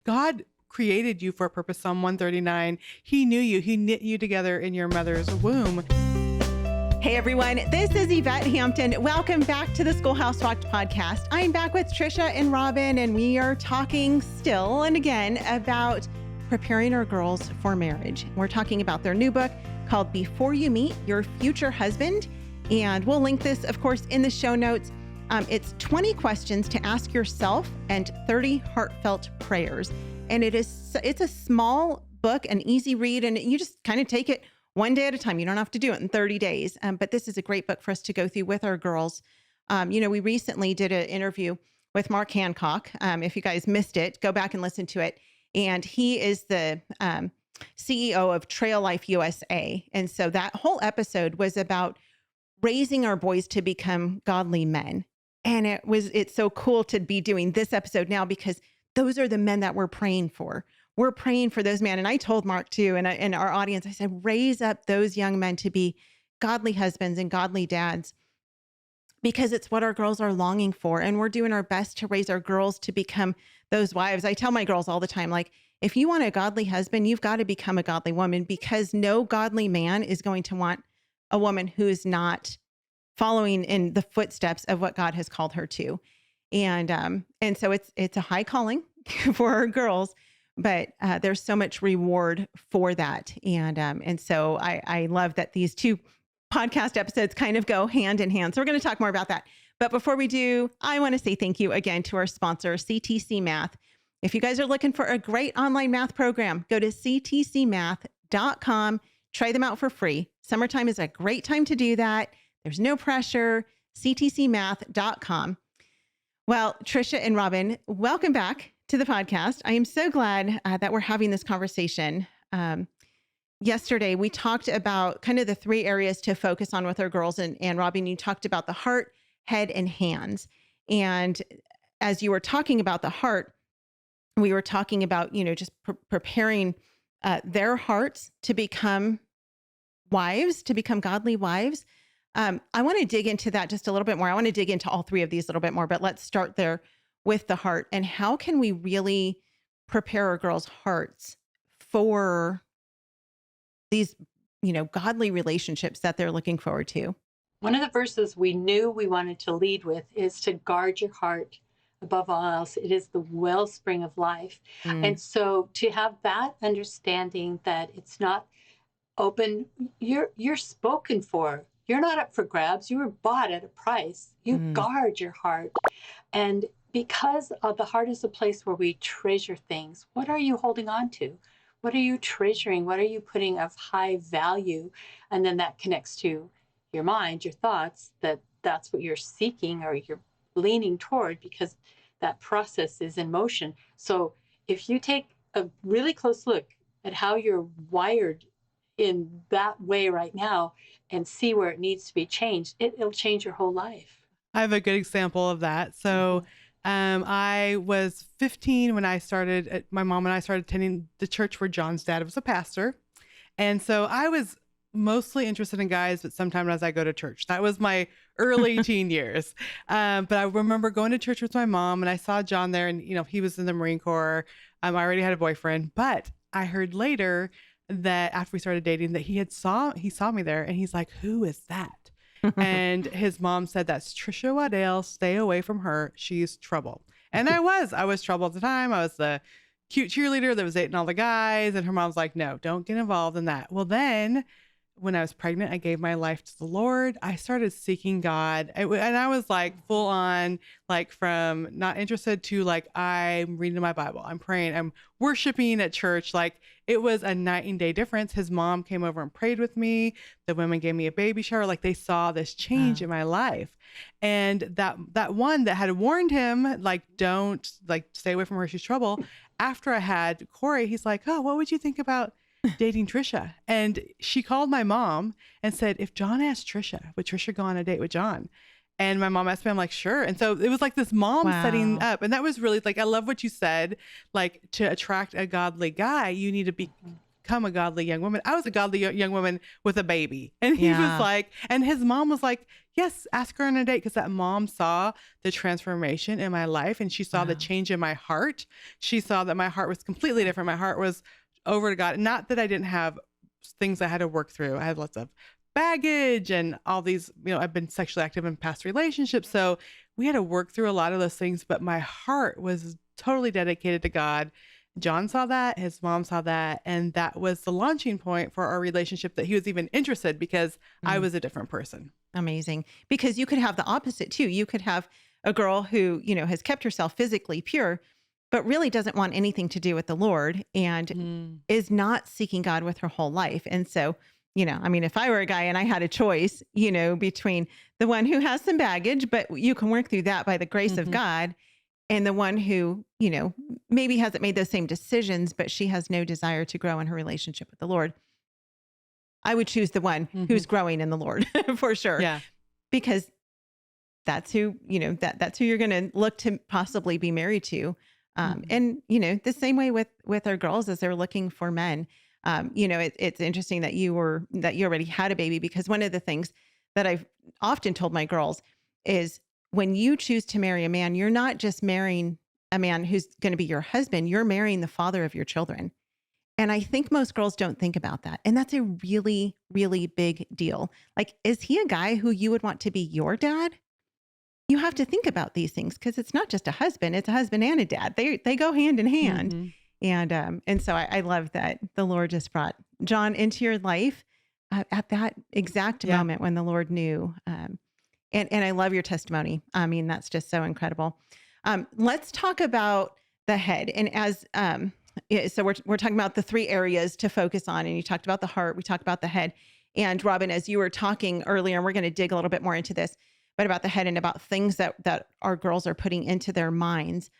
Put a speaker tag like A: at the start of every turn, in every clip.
A: God created you for a purpose. Psalm 139. He knew you. He knit you together in your mother's womb.
B: Hey everyone, this is Yvette Hampton. Welcome back to the Schoolhouse Walked podcast. I'm back with Tricia and Robin, and we are talking still and again about preparing our girls for marriage. We're talking about their new book called Before You Meet Your Future Husband. And we'll link this, of course, in the show notes. It's 20 questions to ask yourself and 30 heartfelt prayers. And it's a small book, an easy read, and you just kind of take it one day at a time. You don't have to do it in 30 days. But this is a great book for us to go through with our girls. We recently did an interview with Mark Hancock. If you guys missed it, go back and listen to it. And he is the CEO of Trail Life USA. And so that whole episode was about raising our boys to become godly men. And it's so cool to be doing this episode now because those are the men that we're praying for. We're praying for those men. And I told Mark too, and our audience, I said, raise up those young men to be godly husbands and godly dads, because it's what our girls are longing for. And we're doing our best to raise our girls to become those wives. I tell my girls all the time, like, if you want a godly husband, you've got to become a godly woman, because no godly man is going to want a woman who is not following in the footsteps of what God has called her to. And so it's a high calling for our girls, but there's so much reward for that. And so I love that these two podcast episodes kind of go hand in hand. So we're going to talk more about that. But before we do, I want to say thank you again to our sponsor, CTC Math. If you guys are looking for a great online math program, go to ctcmath.com. Try them out for free. Summertime is a great time to do that. There's no pressure. ctcmath.com. Well, Tricia and Robin, welcome back to the podcast. I am so glad that we're having this conversation. Yesterday, we talked about kind of the three areas to focus on with our girls. And Robin, you talked about the heart, head, and hands. And as you were talking about the heart, we were talking about, just preparing their hearts to become wives, to become godly wives. I want to dig into that just a little bit more. I want to dig into all three of these a little bit more, but let's start there with the heart. And how can we really prepare our girls' hearts for these, godly relationships that they're looking forward to?
C: One of the verses we knew we wanted to lead with is to guard your heart above all else. It is the wellspring of life. And so to have that understanding that it's not open, you're spoken for. You're not up for grabs. You were bought at a price. You guard your heart. And because the heart is a place where we treasure things, what are you holding on to? What are you treasuring? What are you putting of high value? And then that connects to your mind, your thoughts, that's what you're seeking or you're leaning toward, because that process is in motion. So if you take a really close look at how you're wired in that way right now and see where it needs to be changed, it'll change your whole life.
A: I have a good example of that. So I was 15 when my mom and I started attending the church where John's dad was a pastor. And so I was mostly interested in guys, but sometimes as I go to church, that was my early teen years. But I remember going to church with my mom and I saw John there, and, he was in the Marine Corps. I already had a boyfriend, but I heard later that after we started dating that he saw me there, and he's like, "Who is that?" And his mom said, "That's Tricia Goyer. Stay away from her. She's trouble." And I was trouble at the time. I was the cute cheerleader that was dating all the guys. And her mom's like, "No, don't get involved in that." Well, then when I was pregnant, I gave my life to the Lord. I started seeking God. And I was like full on, like from not interested to like, I'm reading my Bible, I'm praying, I'm worshiping at church. Like it was a night and day difference. His mom came over and prayed with me. The women gave me a baby shower. Like they saw this change in my life. And that one that had warned him, like, don't like stay away from her, she's trouble. After I had Corey, he's like, "Oh, what would you think about dating Tricia?" And she called my mom and said, "If John asked Tricia, would Tricia go on a date with John?" And my mom asked me, I'm like, "Sure." And so it was like this mom setting up. And that was really like, I love what you said, like to attract a godly guy, you need to become become a godly young woman. I was a godly young woman with a baby. And he was
B: Yeah.
A: like, and his mom was like, yes, ask her on a date. Because that mom saw the transformation in my life and she saw the
B: Wow.
A: change in my heart. She saw that my heart was completely different. My heart was over to God. Not that I didn't have things I had to work through. I had lots of baggage and all these, I've been sexually active in past relationships. So we had to work through a lot of those things, but my heart was totally dedicated to God. John saw that, his mom saw that, and that was the launching point for our relationship, that he was even interested because I was a different person.
B: Amazing. Because you could have the opposite too. You could have a girl who, has kept herself physically pure, but really doesn't want anything to do with the Lord and is not seeking God with her whole life. And so, if I were a guy and I had a choice, between the one who has some baggage, but you can work through that by the grace of God, and the one who, maybe hasn't made those same decisions, but she has no desire to grow in her relationship with the Lord, I would choose the one who's growing in the Lord for sure.
A: Yeah.
B: Because that's who, that's who you're going to look to possibly be married to. And, the same way with our girls as they're looking for men. It's interesting that you already had a baby, because one of the things that I've often told my girls is, when you choose to marry a man, you're not just marrying a man who's going to be your husband, you're marrying the father of your children. And I think most girls don't think about that. And that's a really, really big deal. Like, is he a guy who you would want to be your dad? You have to think about these things, because it's not just a husband, it's a husband and a dad. They go hand in hand. And so I love that the Lord just brought John into your life at that exact moment when the Lord knew. And I love your testimony. I mean, that's just so incredible. Let's talk about the head. And as so we're talking about the 3 areas to focus on. And you talked about the heart, we talked about the head. And Robin, as you were talking earlier, and we're going to dig a little bit more into this, but about the head and about things that our girls are putting into their minds.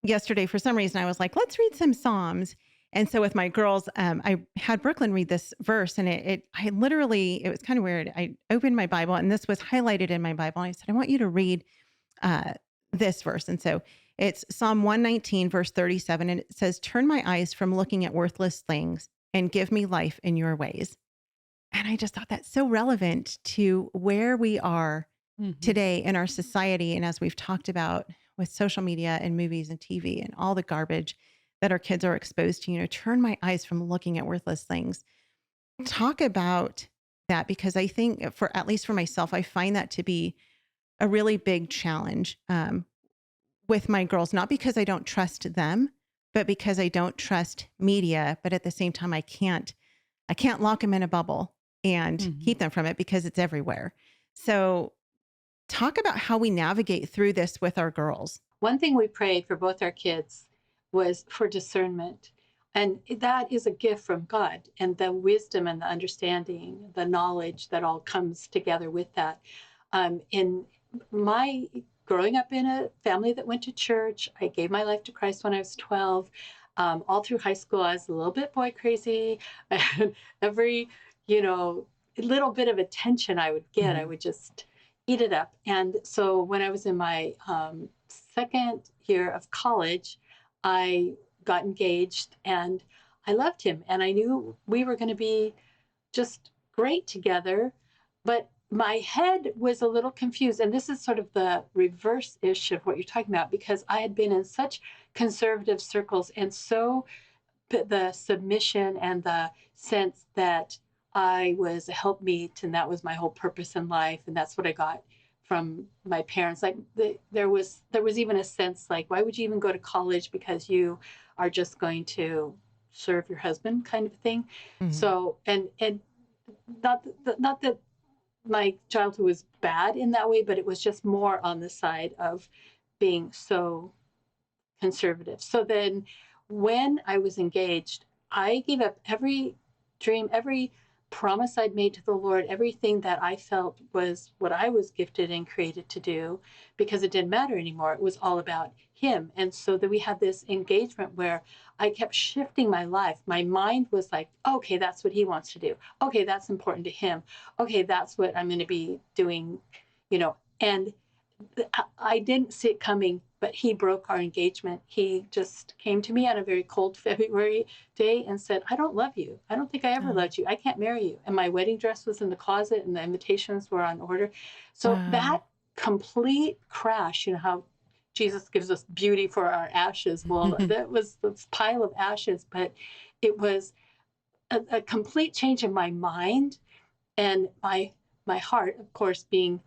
B: Yesterday, for some reason, I was like, let's read some Psalms. And so with my girls, I had Brooklyn read this verse, and it was kind of weird. I opened my Bible, and this was highlighted in my Bible. And I said, I want you to read this verse. And so it's Psalm 119, verse 37. And it says, turn my eyes from looking at worthless things and give me life in your ways. And I just thought that's so relevant to where we are today in our society. And as we've talked about with social media and movies and TV and all the garbage that our kids are exposed to, turn my eyes from looking at worthless things. Talk about that, because I think at least for myself, I find that to be a really big challenge with my girls, not because I don't trust them, but because I don't trust media. But at the same time, I can't lock them in a bubble and keep them from it, because it's everywhere. So talk about how we navigate through this with our girls.
C: One thing we prayed for both our kids was for discernment. And that is a gift from God, and the wisdom and the understanding, the knowledge that all comes together with that. In my growing up in a family that went to church, I gave my life to Christ when I was 12. All through high school, I was a little bit boy crazy. And every, little bit of attention I would get, I would just eat it up. And so when I was in my second year of college, I got engaged, and I loved him, and I knew we were going to be just great together. But my head was a little confused. And this is sort of the reverse-ish of what you're talking about, because I had been in such conservative circles, and so the submission and the sense that I was a helpmeet, and that was my whole purpose in life. And that's what I got from my parents. Like there was even a sense like, why would you even go to college, because you are just going to serve your husband, kind of thing. So, and not that my childhood was bad in that way, but it was just more on the side of being so conservative. So then when I was engaged, I gave up every dream, every promise I'd made to the Lord, everything that I felt was what I was gifted and created to do, because it didn't matter anymore. It was all about him. And so that we had this engagement where I kept shifting my life. My mind was like, okay, that's what he wants to do. Okay, that's important to him. Okay, that's what I'm going to be doing, and I didn't see it coming, but he broke our engagement. He just came to me on a very cold February day and said, I don't love you. I don't think I ever
A: Oh,
C: loved you. I can't marry you. And my wedding dress was in the closet and the invitations were on order. So
A: wow.
C: that complete crash, you know, how Jesus gives us beauty for our ashes. Well, that was this pile of ashes, but it was a complete change in my mind and my heart, of course, being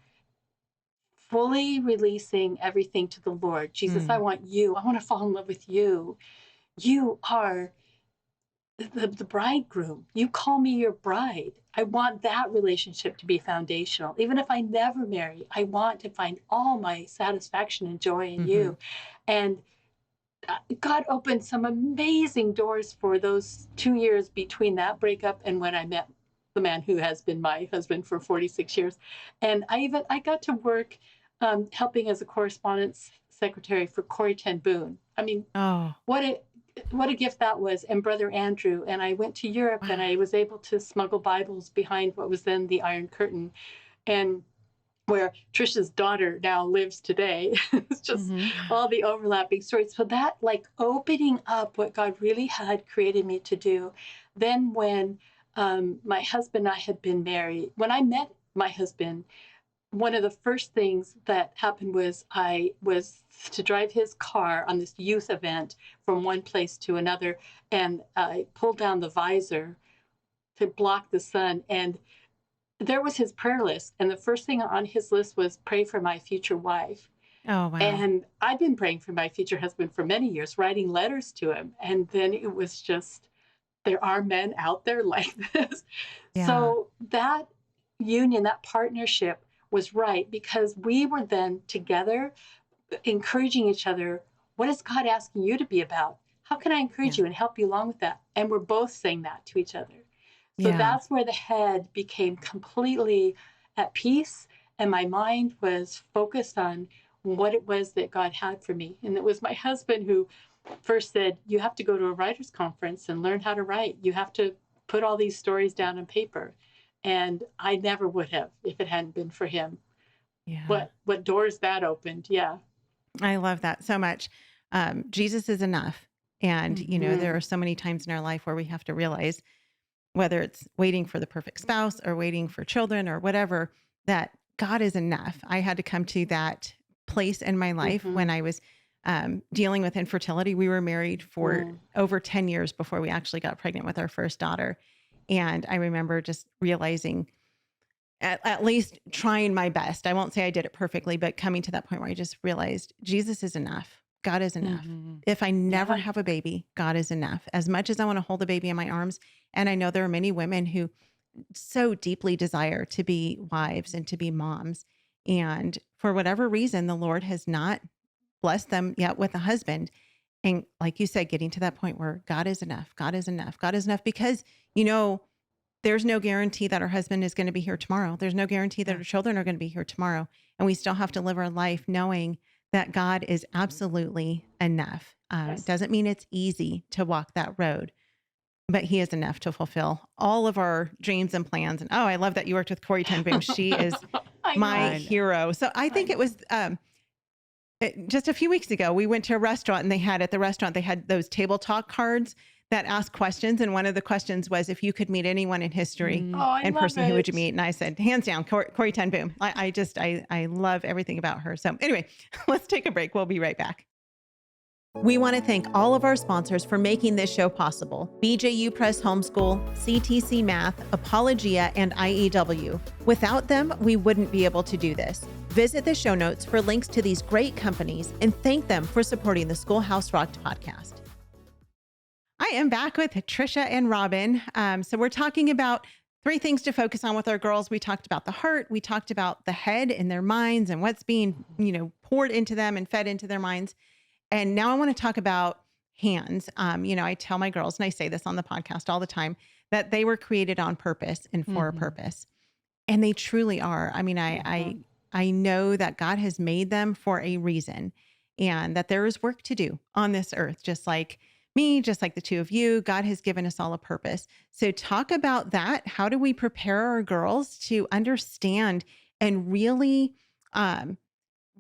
C: fully releasing everything to the Lord. Jesus, I
A: Mm.
C: want you. I want to fall in love with you. You are the bridegroom. You call me your bride. I want that relationship to be foundational. Even if I never marry, I want to find all my satisfaction and joy in
A: Mm-hmm.
C: you. And God opened some amazing doors for those 2 years between that breakup and when I met the man who has been my husband for 46 years. And I got to work helping as a correspondence secretary for Corrie Ten Boom. I mean,
A: Oh,
C: what a what a gift that was, and Brother Andrew. And I went to Europe and I
A: wow.
C: was able to smuggle Bibles behind what was then the Iron Curtain, and where Tricia's daughter now lives today. It's just
A: Mm-hmm.
C: all the overlapping stories. So that, like, opening up what God really had created me to do. Then when my husband and I had been married, when I met my husband, one of the first things that happened was I was to drive his car on this youth event from one place to another, and I pulled down the visor to block the sun, and there was his prayer list. And the first thing on his list was pray for my future wife.
A: Oh, wow.
C: And I've been praying for my future husband for many years, writing letters to him. And then it was just, there are men out there like this.
A: Yeah.
C: So that union, that partnership was right, because we were then together encouraging each other. What is God asking you to be about? How can I encourage
A: Yeah.
C: you and help you along with that? And we're both saying that to each other. So
A: Yeah.
C: that's where the head became completely at peace, and my mind was focused on what it was that God had for me. And it was my husband who first said, you have to go to a writer's conference and learn how to write. You have to put all these stories down on paper. And I never would have if it hadn't been for him.
A: Yeah.
C: What doors that opened. Yeah.
B: I love that so much. Jesus is enough. And, there
A: Mm-hmm.
B: are so many times in our life where we have to realize, whether it's waiting for the perfect spouse or waiting for children or whatever, that God is enough. I had to come to that place in my life
C: Mm-hmm.
B: when I was dealing with infertility. We were married for
C: Mm.
B: over 10 years before we actually got pregnant with our first daughter. And I remember just realizing, at least trying my best. I won't say I did it perfectly, but coming to that point where I just realized Jesus is enough. God is enough.
A: Mm-hmm.
B: If I never
C: Yeah.
B: have a baby, God is enough. As much as I want to hold a baby in my arms, and I know there are many women who so deeply desire to be wives and to be moms. And for whatever reason, the Lord has not blessed them yet with a husband. And like you said, getting to that point where God is enough, God is enough, God is enough, because, there's no guarantee that our husband is going to be here tomorrow. There's no guarantee that
A: Yeah.
B: our children are going to be here tomorrow. And we still have to live our life knowing that God is absolutely enough.
C: Yes.
B: Doesn't mean it's easy to walk that road, but he is enough to fulfill all of our dreams and plans. And oh, I love that you worked with Corrie Ten Boom. She is
C: I
B: my
C: know.
A: I know.
B: hero. So I
C: I
B: think it
C: know.
B: was just a few weeks ago, we went to a restaurant, and at the restaurant, they had those table talk cards that ask questions. And one of the questions was, if you could meet anyone in history
C: Oh,
A: Mm.
C: I
B: in
C: love
B: person, who would you
C: it.
B: meet? And I said, hands down, Corrie Ten Boom. I love everything about her. So anyway, let's take a break. We'll be right back. We want to thank all of our sponsors for making this show possible: BJU Press Homeschool, CTC Math, Apologia, and IEW. Without them, we wouldn't be able to do this. Visit the show notes for links to these great companies and thank them for supporting the Schoolhouse Rocked podcast. I am back with Tricia and Robin. So we're talking about 3 things to focus on with our girls. We talked about the heart. We talked about the head and their minds and what's being, poured into them and fed into their minds. And now I want to talk about hands. I tell my girls, and I say this on the podcast all the time, that they were created on purpose and for a
A: Mm-hmm.
B: purpose. And they truly are. I mean,
C: Mhm.
B: I know that God has made them for a reason, and that there is work to do on this earth, just like me, just like the two of you. God has given us all a purpose. So talk about that. How do we prepare our girls to understand and really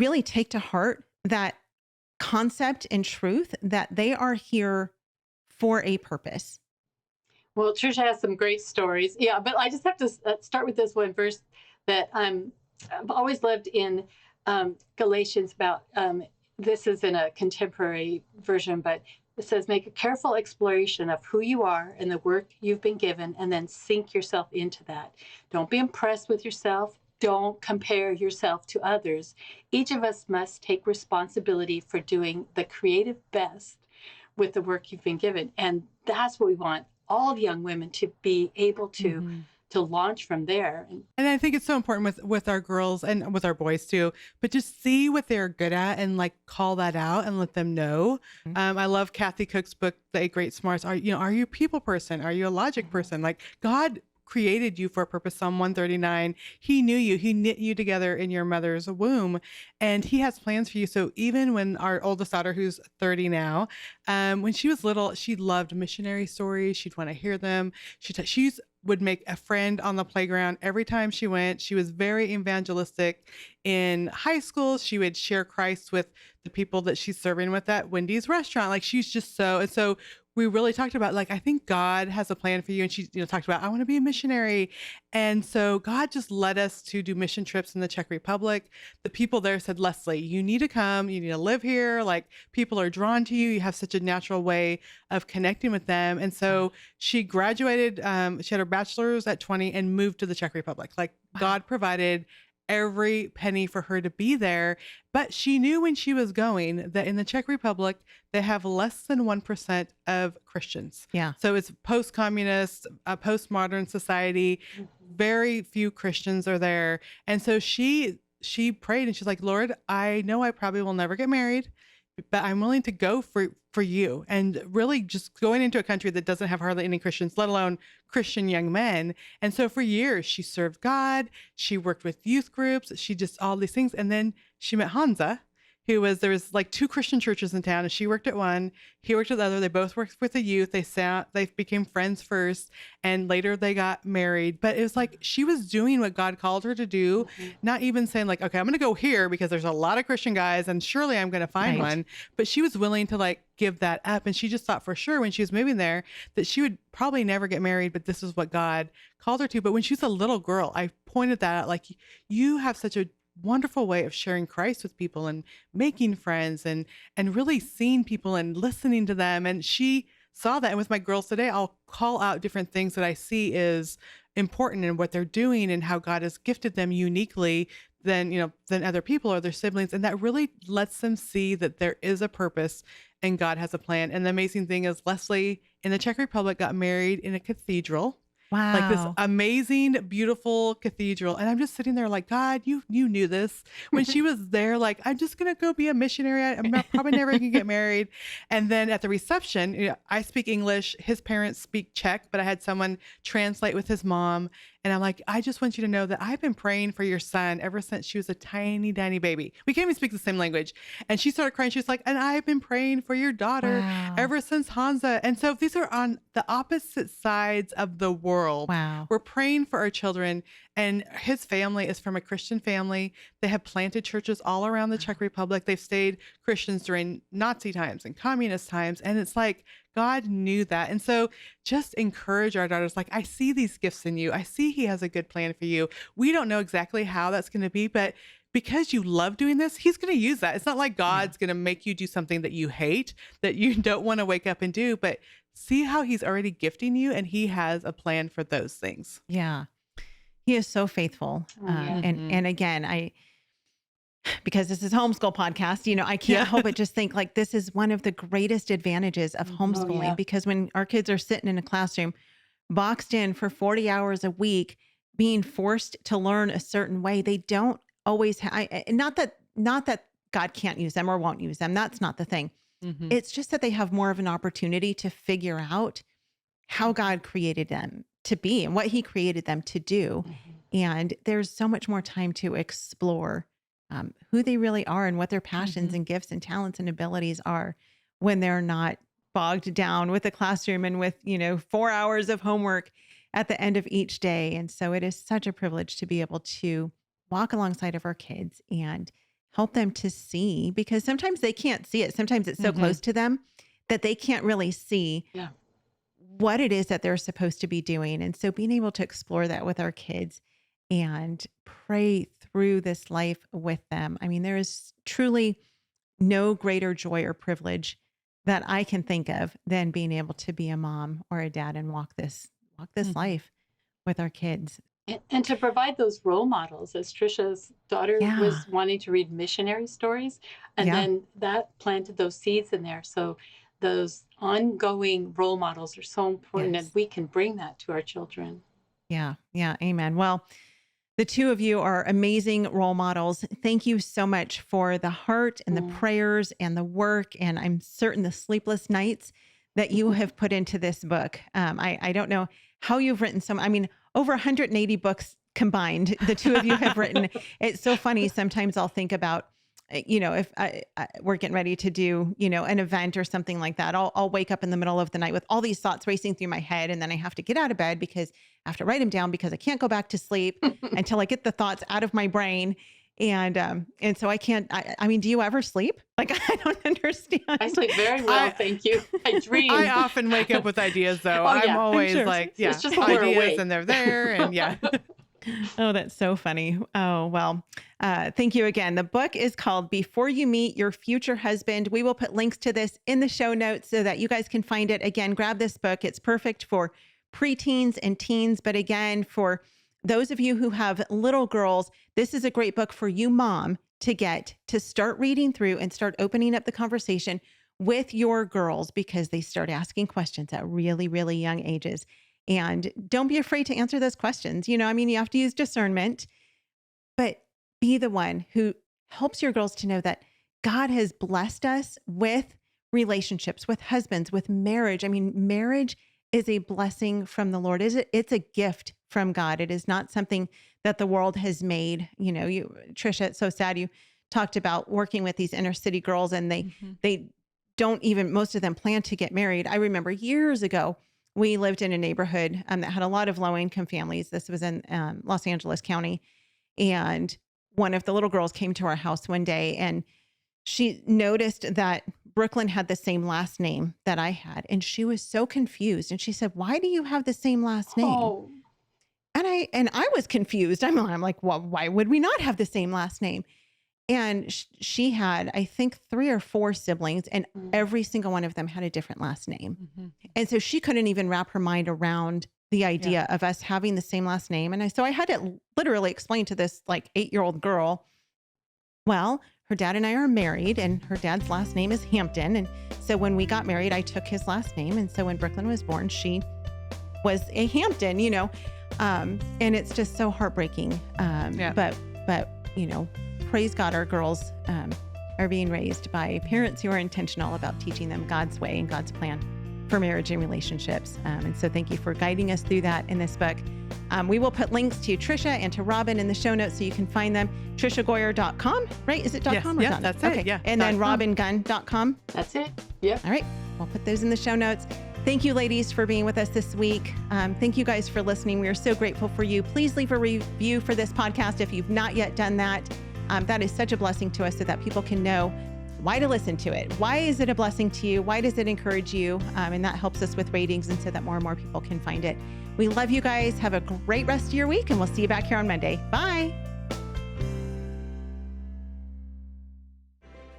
B: really take to heart that concept and truth that they are here for a purpose.
C: Well, Tricia has some great stories. Yeah, but I just have to start with this one verse that I've always loved in Galatians about, this is in a contemporary version, but it says, make a careful exploration of who you are and the work you've been given, and then sink yourself into that. Don't be impressed with yourself. Don't compare yourself to others. Each of us must take responsibility for doing the creative best with the work you've been given. And that's what we want all young women to be able to launch from there.
A: And I think it's so important with our girls and with our boys too, but just see what they're good at and like call that out and let them know. I love Kathy Cook's book, The 8 Great Smarts. Are you a people person? Are you a logic person? Like God created you for a purpose. Psalm 139. He knew you. He knit you together in your mother's womb, and he has plans for you. So even when our oldest daughter, who's 30 now, when she was little, she loved missionary stories. She'd want to hear them. She's would make a friend on the playground every time she went. She was very evangelistic. In high school, she would share Christ with the people that she's serving with at Wendy's restaurant. Like she's just so we really talked about, like, I think God has a plan for you. And she, talked about, I want to be a missionary. And so God just led us to do mission trips in the Czech Republic. The people there said, Leslie, you need to come. You need to live here. Like people are drawn to you. You have such a natural way of connecting with them. And so she graduated. She had her bachelor's at 20 and moved to the Czech Republic. Like God provided every penny for her to be there. But she knew when she was going that in the Czech Republic, they have less than 1% of Christians.
B: Yeah.
A: So it's post-communist, postmodern society. Very few Christians are there. And so she prayed and she's like, Lord, I know I probably will never get married, but I'm willing to go for you. And really just going into a country that doesn't have hardly any Christians, let alone Christian young men. And so for years, she served God. She worked with youth groups. She just all these things. And then she met Hansa, there was like 2 Christian churches in town, and she worked at one, he worked at the other. They both worked with the youth. They became friends first, and later they got married. But it was like she was doing what God called her to do, not even saying like, okay, I'm going to go here because there's a lot of Christian guys and surely I'm going to find one. But she was willing to like give that up. And she just thought for sure when she was moving there that she would probably never get married, but this is what God called her to. But when she was a little girl, I pointed that out, like, you have such a wonderful way of sharing Christ with people and making friends and really seeing people and listening to them. And she saw that. And with my girls today, I'll call out different things that I see is important in what they're doing and how God has gifted them uniquely than other people or their siblings. And that really lets them see that there is a purpose and God has a plan. And the amazing thing is Leslie in the Czech Republic got married in a cathedral.
B: Wow.
A: Like this amazing, beautiful cathedral. And I'm just sitting there like, God, you knew this. When she was there, like, I'm just going to go be a missionary. I'm probably never going to get married. And then at the reception, I speak English. His parents speak Czech, but I had someone translate with his mom. And I'm like, I just want you to know that I've been praying for your son ever since she was a tiny, tiny baby. We can't even speak the same language. And she started crying. She was like, and I've been praying for your daughter ever since Hansa. And so these are on the opposite sides of the world.
B: Wow.
A: We're praying for our children. And his family is from a Christian family. They have planted churches all around the Czech Republic. They've stayed Christians during Nazi times and communist times. And it's like, God knew that. And so just encourage our daughters. Like, I see these gifts in you. I see he has a good plan for you. We don't know exactly how that's going to be, but because you love doing this, he's going to use that. It's not like God's going to make you do something that you hate, that you don't want to wake up and do, but see how he's already gifting you and he has a plan for those things.
B: Yeah. He is so faithful. And again, because this is homeschool podcast, I can't help but just think like this is one of the greatest advantages of homeschooling, because when our kids are sitting in a classroom boxed in for 40 hours a week, being forced to learn a certain way, they don't always not that God can't use them or won't use them. That's not the thing. It's just that they have more of an opportunity to figure out how God created them to be and what he created them to do. And there's so much more time to explore who they really are and what their passions and gifts and talents and abilities are when they're not bogged down with the classroom and with, 4 hours of homework at the end of each day. And so it is such a privilege to be able to walk alongside of our kids and help them to see, because sometimes they can't see it. Sometimes it's so close to them that they can't really see what it is that they're supposed to be doing. And so being able to explore that with our kids and pray through this life with them. I mean, there is truly no greater joy or privilege that I can think of than being able to be a mom or a dad and walk this life with our kids.
C: And to provide those role models, as Tricia's daughter was wanting to read missionary stories, and then that planted those seeds in there. So those ongoing role models are so important, and we can bring that to our children.
B: Yeah. Amen. Well, the two of you are amazing role models. Thank you so much for the heart and the prayers and the work. And I'm certain the sleepless nights that you have put into this book. I don't know how you've written I mean, over 180 books combined, the two of you have written. It's so funny. Sometimes I'll think about, if we're getting ready to do, an event or something like that, I'll wake up in the middle of the night with all these thoughts racing through my head. And then I have to get out of bed because I have to write them down because I can't go back to sleep until I get the thoughts out of my brain. And so I can't, I mean, do you ever sleep? Like, I don't understand.
C: I sleep very well. Thank you. I dream.
A: I often wake up with ideas though. I'm always like,
C: it's just
A: ideas and they're there and
B: Oh, that's so funny. Oh, well, thank you again. The book is called Before You Meet Your Future Husband. We will put links to this in the show notes so that you guys can find it. Again, grab this book. It's perfect for preteens and teens. But again, for those of you who have little girls, this is a great book for you, mom, to start reading through and start opening up the conversation with your girls, because they start asking questions at really, really young ages. And don't be afraid to answer those questions. You have to use discernment, but be the one who helps your girls to know that God has blessed us with relationships, with husbands, with marriage. I mean, marriage is a blessing from the Lord. It's a gift from God. It is not something that the world has made. Tricia, it's so sad. You talked about working with these inner city girls, and they don't even, most of them plan to get married. I remember years ago, we lived in a neighborhood that had a lot of low-income families. This was in Los Angeles County. And one of the little girls came to our house one day, and she noticed that Brooklyn had the same last name that I had. And she was so confused. And she said, "Why do you have the same last name?"
C: Oh.
B: And I was confused. I'm like, well, why would we not have the same last name? And she had, I think, 3 or 4 siblings, and every single one of them had a different last name. And so she couldn't even wrap her mind around the idea of us having the same last name. And so I had to literally explain to this 8-year-old girl, well, her dad and I are married, and her dad's last name is Hampton. And so when we got married, I took his last name. And so when Brooklyn was born, she was a Hampton, and it's just so heartbreaking. But praise God, our girls are being raised by parents who are intentional about teaching them God's way and God's plan for marriage and relationships. And so thank you for guiding us through that in this book. We will put links to Tricia and to Robin in the show notes so you can find them. TriciaGoyer.com, right? Is it .com or
A: yes,
B: .com?
A: that's
B: okay.
A: it. Yeah.
B: And then RobinGunn.com.
C: That's it. Yep.
B: All right. We'll put those in the show notes. Thank you, ladies, for being with us this week. Thank you guys for listening. We are so grateful for you. Please leave a review for this podcast if you've not yet done that. That is such a blessing to us so that people can know why to listen to it. Why is it a blessing to you? Why does it encourage you? And that helps us with ratings, and so that more and more people can find it. We love you guys. Have a great rest of your week, and we'll see you back here on Monday. Bye.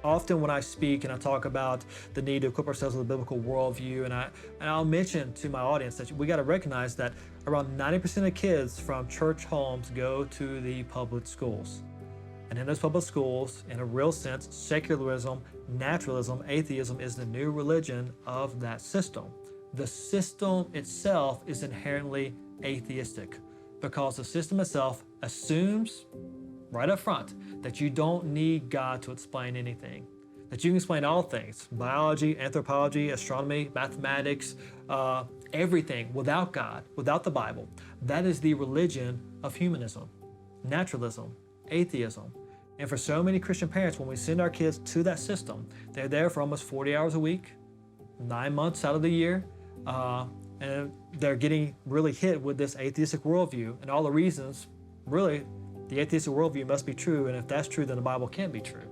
D: Often when I speak and I talk about the need to equip ourselves with a biblical worldview, and I'll mention to my audience that we got to recognize that around 90% of kids from church homes go to the public schools. And in those public schools, in a real sense, secularism, naturalism, atheism is the new religion of that system. The system itself is inherently atheistic because the system itself assumes right up front that you don't need God to explain anything, that you can explain all things, biology, anthropology, astronomy, mathematics, everything without God, without the Bible. That is the religion of humanism, naturalism, atheism. And for so many Christian parents, when we send our kids to that system, they're there for almost 40 hours a week, 9 months out of the year, and they're getting really hit with this atheistic worldview. And all the reasons, really, the atheistic worldview must be true, and if that's true, then the Bible can't be true.